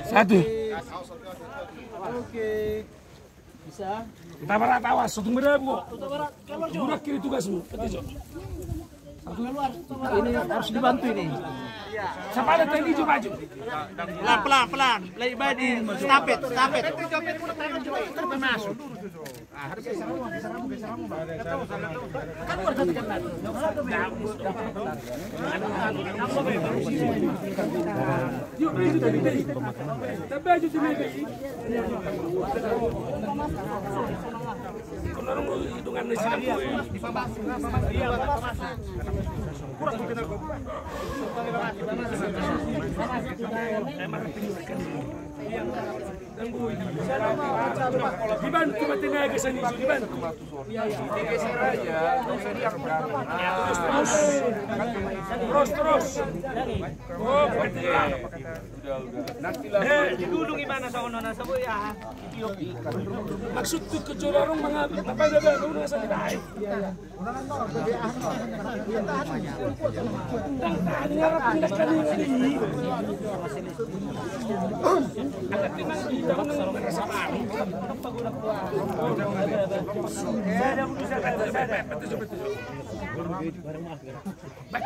Satu. Oke. Bisa. Kita barat awas, satu berabu. Burak kiri tugasmu. Ini harus dibantu ini. Siapa ada tadi coba maju. Pelan. Lebih baik stapet. Masuk. Harus bisa ramu. Kan warga tekan. Yuk, maju tadi. Tapi maju tadi. Kalau hitungan di sini kurang kita kok. Dibantu batinnya ke sini, dibantu. Digeser aja, Terus. Oh, Dulu gimana sono nasa bu ya? Maksud tuh kecolorong mengambil apa ada udah sakit air.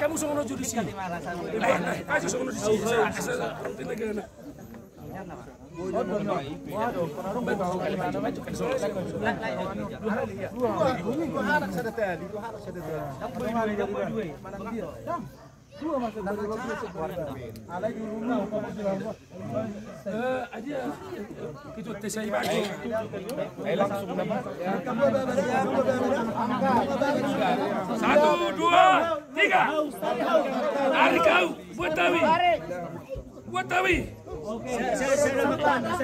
Kamu sono di sini. Ayo sono di sini. Aja itu tes saya baju. Langsung dapat. 1, 2, 3. Hari kau buat Tawi. Oke, saya dapat. 1,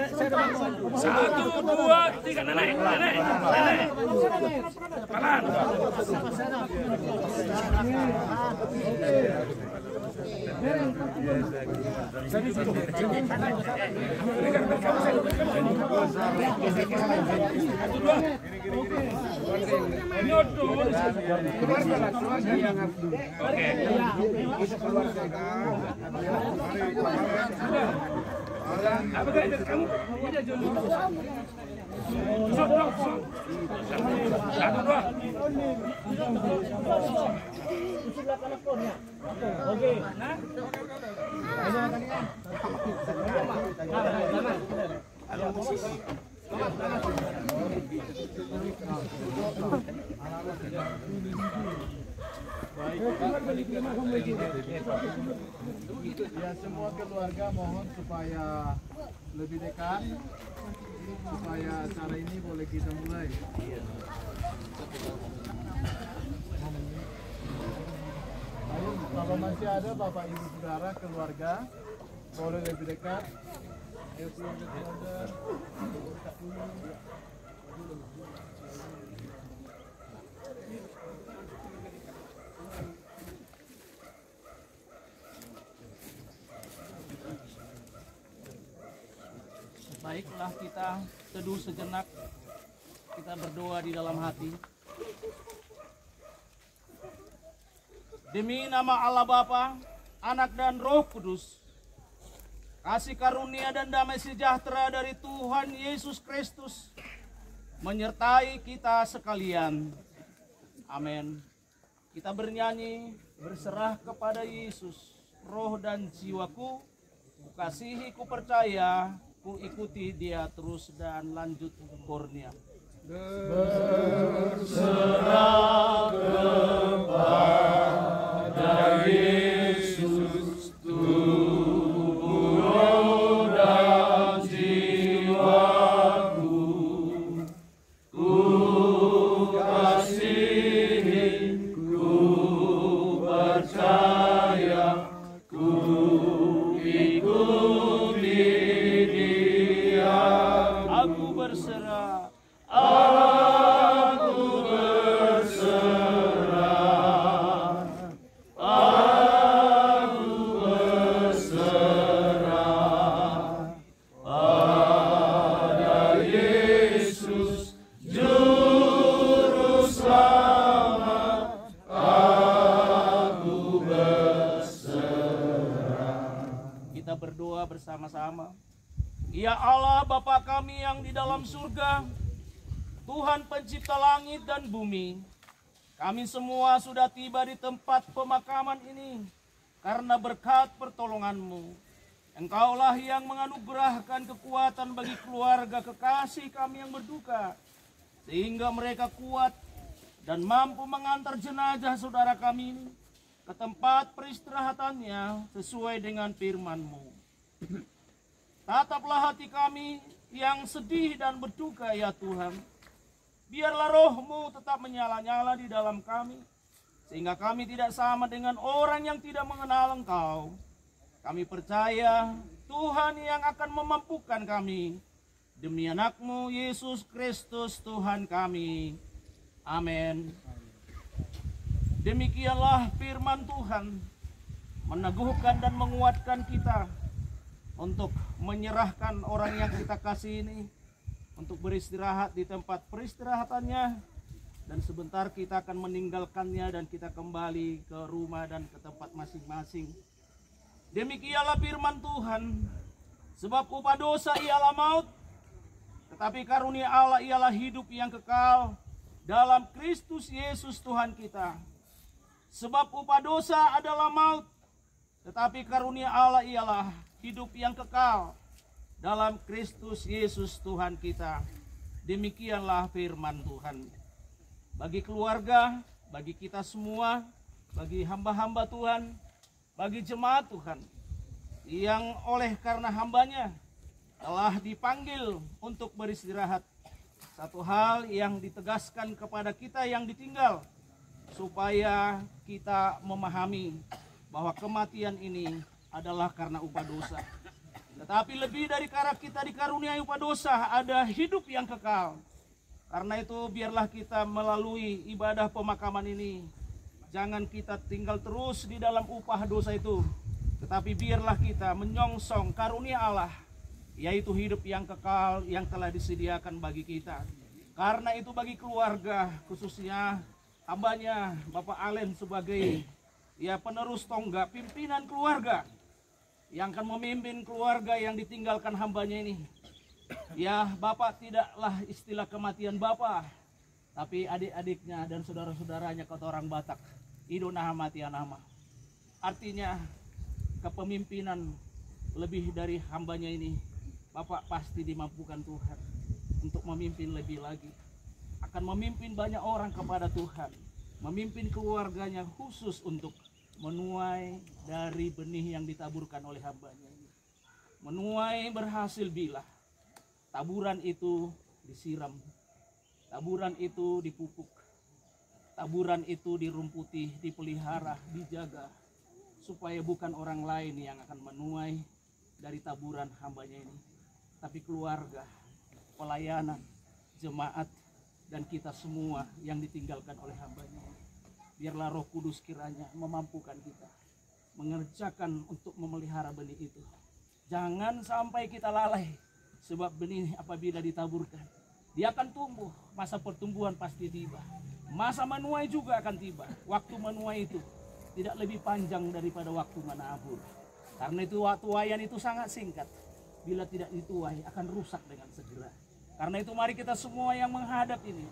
2, 3, nenek. Pelan. Apa kayak kamu? Udah jodoh. Sok. 1, 2. Oke. Nah. Ya, semua keluarga mohon supaya lebih dekat, supaya acara ini boleh kita mulai. Ayo, kalau masih ada bapak ibu saudara keluarga boleh lebih dekat. Ayo keluarga. Baiklah, kita teduh sejenak, kita berdoa di dalam hati. Demi nama Allah Bapa, Anak dan Roh Kudus, kasih karunia dan damai sejahtera dari Tuhan Yesus Kristus menyertai kita sekalian. Amin. Kita bernyanyi, berserah kepada Yesus, roh dan jiwaku, kukasihi, ku percaya, ku ikuti dia terus dan lanjut kurnia. Berserah kepada Yesus, tubuh, roh dan jiwaku, ku kasihi, ku percaya, ku ikuti dia. Aku berserah. Aku berserah kita berdoa bersama-sama. Ya Allah Bapa kami yang di dalam surga, Tuhan pencipta langit dan bumi, kami semua sudah tiba di tempat pemakaman ini karena berkat pertolongan-Mu. Engkaulah yang menganugerahkan kekuatan bagi keluarga kekasih kami yang berduka, sehingga mereka kuat dan mampu mengantar jenazah saudara kami ini ke tempat peristirahatannya sesuai dengan firman-Mu. Tataplah hati kami yang sedih dan berduka ya Tuhan. Biarlah roh-Mu tetap menyala-nyala di dalam kami, sehingga kami tidak sama dengan orang yang tidak mengenal Engkau. Kami percaya Tuhan yang akan memampukan kami. Demi anak-Mu Yesus Kristus Tuhan kami. Amin. Demikianlah firman Tuhan, meneguhkan dan menguatkan kita untuk menyerahkan orang yang kita kasih ini untuk beristirahat di tempat peristirahatannya, dan sebentar kita akan meninggalkannya dan kita kembali ke rumah dan ke tempat masing-masing. Demikianlah firman Tuhan, sebab upah dosa ialah maut, tetapi karunia Allah ialah hidup yang kekal dalam Kristus Yesus Tuhan kita. Sebab upah dosa adalah maut, tetapi karunia Allah ialah hidup yang kekal dalam Kristus Yesus Tuhan kita. Demikianlah firman Tuhan. Bagi keluarga, bagi kita semua, bagi hamba-hamba Tuhan, bagi jemaat Tuhan yang oleh karena hambanya telah dipanggil untuk beristirahat, satu hal yang ditegaskan kepada kita yang ditinggal, supaya kita memahami bahwa kematian ini adalah karena upah dosa. Tetapi lebih dari karena kita dikaruniai upah dosa, ada hidup yang kekal. Karena itu biarlah kita melalui ibadah pemakaman ini, jangan kita tinggal terus di dalam upah dosa itu, tetapi biarlah kita menyongsong karunia Allah, yaitu hidup yang kekal yang telah disediakan bagi kita. Karena itu bagi keluarga, khususnya hambanya Bapak Alen sebagai penerus tonggak pimpinan keluarga yang akan memimpin keluarga yang ditinggalkan hambanya ini. Ya, Bapak tidaklah istilah kematian Bapak, tapi adik-adiknya dan saudara-saudaranya kata orang Batak, idona matian nama. Artinya kepemimpinan lebih dari hambanya ini, Bapak pasti dimampukan Tuhan untuk memimpin lebih lagi. Akan memimpin banyak orang kepada Tuhan, memimpin keluarganya khusus untuk menuai dari benih yang ditaburkan oleh hambanya ini. Menuai berhasil bila taburan itu disiram, taburan itu dipupuk, taburan itu dirumputi, dipelihara, dijaga, supaya bukan orang lain yang akan menuai dari taburan hambanya ini, tapi keluarga, pelayanan, jemaat, dan kita semua yang ditinggalkan oleh hambanya. Biarlah Roh Kudus kiranya memampukan kita mengerjakan untuk memelihara benih itu. Jangan sampai kita lalai, sebab benih apabila ditaburkan, dia akan tumbuh. Masa pertumbuhan pasti tiba, masa menuai juga akan tiba. Waktu menuai itu tidak lebih panjang daripada waktu menabur. Karena itu tuaian itu sangat singkat. Bila tidak dituai akan rusak dengan segera. Karena itu mari kita semua yang menghadap ini,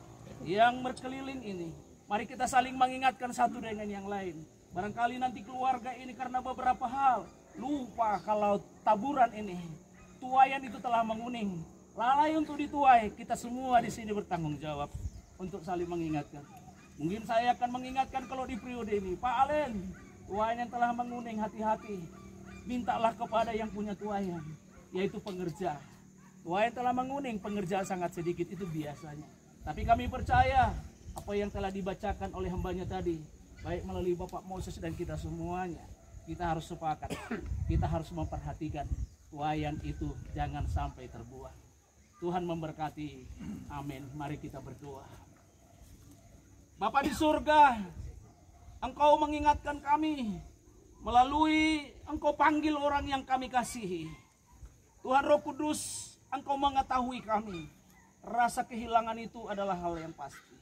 yang berkeliling ini, mari kita saling mengingatkan satu dengan yang lain. Barangkali nanti keluarga ini karena beberapa hal lupa kalau taburan ini, tuaian itu telah menguning. Lalai untuk dituai, kita semua di sini bertanggung jawab untuk saling mengingatkan. Mungkin saya akan mengingatkan kalau di periode ini, Pak Alen, tuaian yang telah menguning, hati-hati. Mintalah kepada yang punya tuaian, yaitu pengerja. Tuaian telah menguning, pengerja sangat sedikit, itu biasanya. Tapi kami percaya apa yang telah dibacakan oleh hambanya tadi, baik melalui Bapak Moses dan kita semuanya, kita harus sepakat, kita harus memperhatikan tuaian itu jangan sampai terbuang. Tuhan memberkati. Amin. Mari kita berdoa. Bapa di surga, Engkau mengingatkan kami melalui Engkau panggil orang yang kami kasihi. Tuhan Roh Kudus, Engkau mengetahui kami. Rasa kehilangan itu adalah hal yang pasti.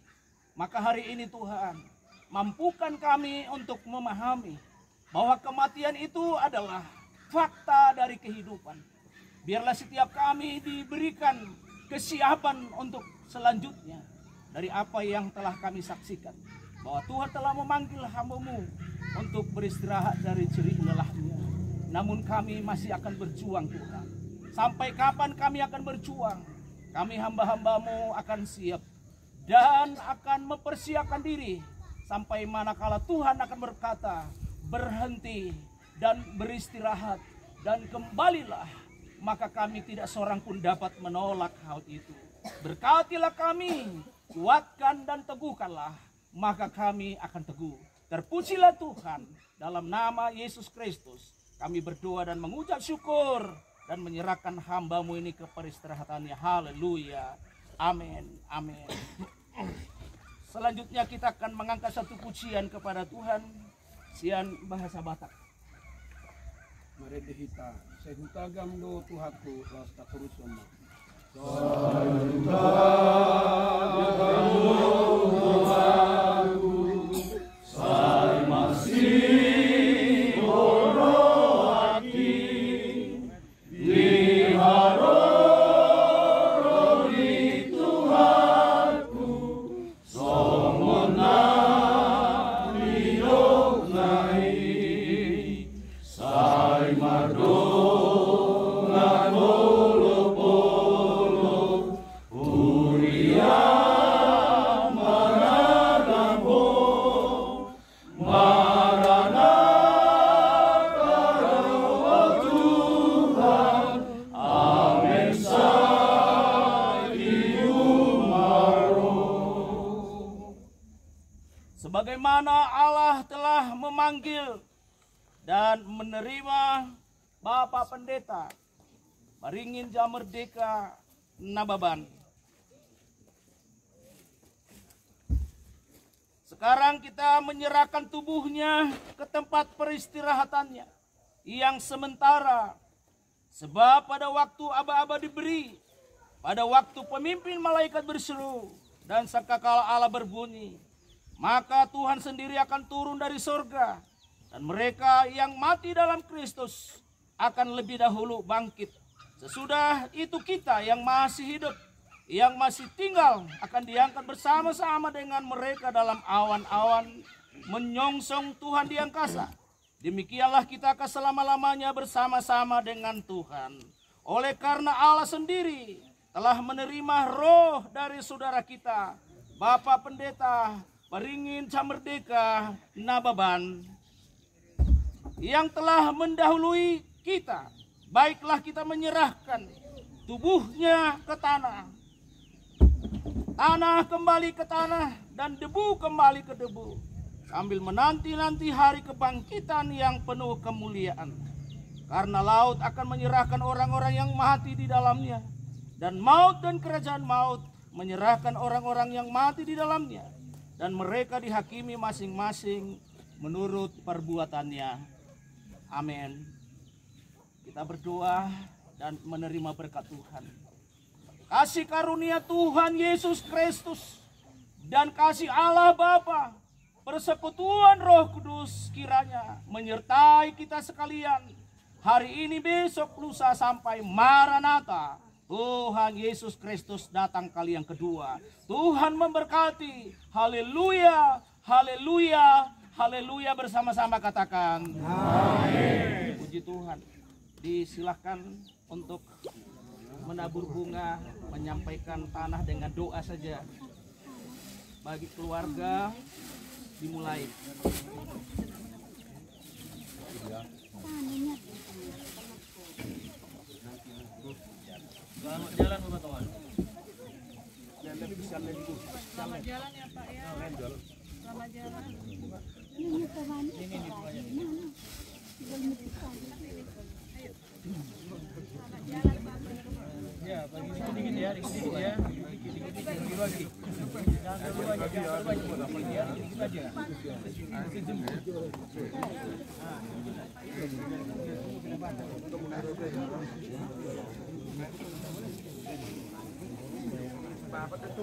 Maka hari ini Tuhan, mampukan kami untuk memahami bahwa kematian itu adalah fakta dari kehidupan. Biarlah setiap kami diberikan kesiapan untuk selanjutnya dari apa yang telah kami saksikan. Bahwa Tuhan telah memanggil hamba-Mu untuk beristirahat dari jerih lelahnya. Namun kami masih akan berjuang Tuhan. Sampai kapan kami akan berjuang? Kami hamba-hamba-Mu akan siap dan akan mempersiapkan diri sampai manakala Tuhan akan berkata, berhenti dan beristirahat dan kembalilah. Maka kami tidak seorang pun dapat menolak hal itu. Berkatilah kami, kuatkan dan teguhkanlah, maka kami akan teguh. Terpujilah Tuhan, dalam nama Yesus Kristus kami berdoa dan mengucap syukur dan menyerahkan hamba-Mu ini ke peristirahatannya. Haleluya. Amin. Amin. Selanjutnya kita akan mengangkat satu pujian kepada Tuhan. Sian bahasa Batak. Mari dihita. Sehutagam do Tuhanku lasta terus sama. Sebagaimana Allah telah memanggil dan menerima Bapak Pendeta Baringin Jamerdeka Nababan. Sekarang kita menyerahkan tubuhnya ke tempat peristirahatannya yang sementara. Sebab pada waktu aba-aba diberi, pada waktu pemimpin malaikat berseru dan sangkakala Allah berbunyi, maka Tuhan sendiri akan turun dari surga, dan mereka yang mati dalam Kristus akan lebih dahulu bangkit. Sesudah itu kita yang masih hidup, yang masih tinggal, akan diangkat bersama-sama dengan mereka dalam awan-awan menyongsong Tuhan di angkasa. Demikianlah kita akan selama-lamanya bersama-sama dengan Tuhan. Oleh karena Allah sendiri telah menerima roh dari saudara kita, Bapak Pendeta Baringin Jamerdeka Nababan, yang telah mendahului kita, baiklah kita menyerahkan tubuhnya ke tanah. Tanah kembali ke tanah dan debu kembali ke debu, sambil menanti-nanti hari kebangkitan yang penuh kemuliaan. Karena laut akan menyerahkan orang-orang yang mati di dalamnya, dan maut dan kerajaan maut menyerahkan orang-orang yang mati di dalamnya, dan mereka dihakimi masing-masing menurut perbuatannya. Amin. Kita berdoa dan menerima berkat Tuhan. Kasih karunia Tuhan Yesus Kristus dan kasih Allah Bapa, persekutuan Roh Kudus kiranya menyertai kita sekalian hari ini, besok, lusa sampai Maranatha. Tuhan Yesus Kristus datang kali yang kedua. Tuhan memberkati. Haleluya, haleluya, haleluya. Bersama-sama katakan amin. Puji Tuhan. Disilahkan untuk menabur bunga, menyampaikan tanah dengan doa saja. Bagi keluarga dimulai. Selamat jalan Bapak Tuhan. Selamat jalan ya Pak ya. Selamat jalan. Ini ya, bagi sedikit ya, dikit ya. Dikit bagi. Jangan terlalu banyak, dikit aja. Bapak itu